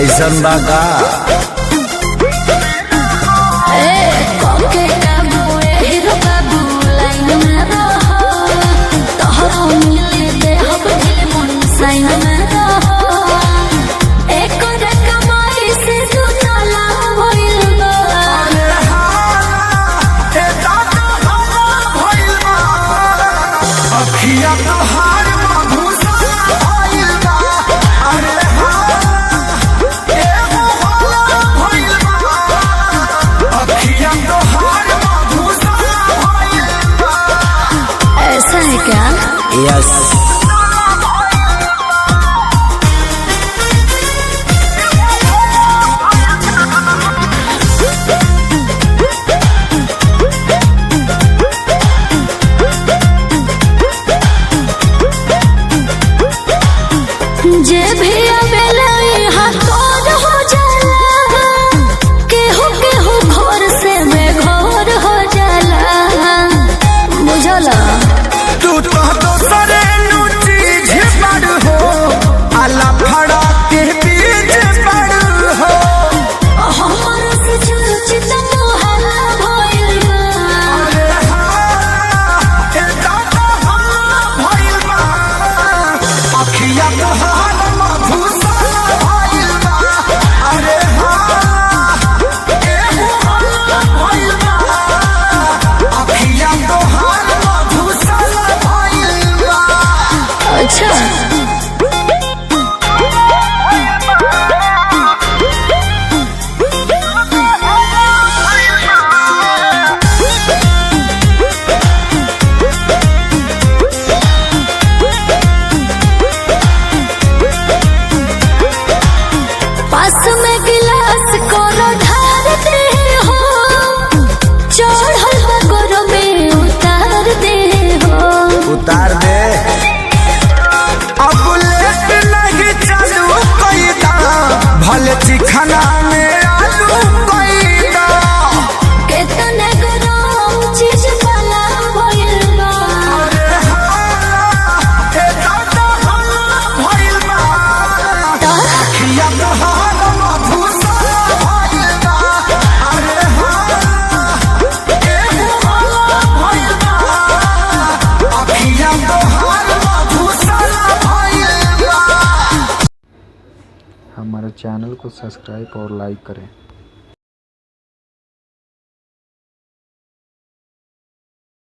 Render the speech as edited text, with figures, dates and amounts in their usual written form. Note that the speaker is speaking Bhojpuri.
ऐसन बा का यस जे भी हाथ हो जाला केहू केहू घर से बेघर हो जाला बुझला तू तो दोसरे चीज बड़ हो आला फड़ा के बीच बड़ हो हमर से चर्चित मोहला भइल बा अरे हाँ ए दादा हाँ भइल बा अखिया तोहार मधुशाला भइल बा अरे हाँ ए हाला भइल बा अखिया तोहार मधुशाला भइल बा। अच्छा पास में गिलास कोनो ढार दे हो चढ़ल बगोर में उतार दे हो उतार दे अब लेट नहीं चालू कैदा भले चिखना में आलू कैदा केतने गरम चीज वाला भइल बा अरे हाँ ए दादा हाँ भइल बा अखिया तोहार मधुशाला भइल बा अरे हाँ ए हाला भइल बा अखिया तोहार मधुशाला भइल बा। हमारे चैनल को सब्सक्राइब और लाइक करें।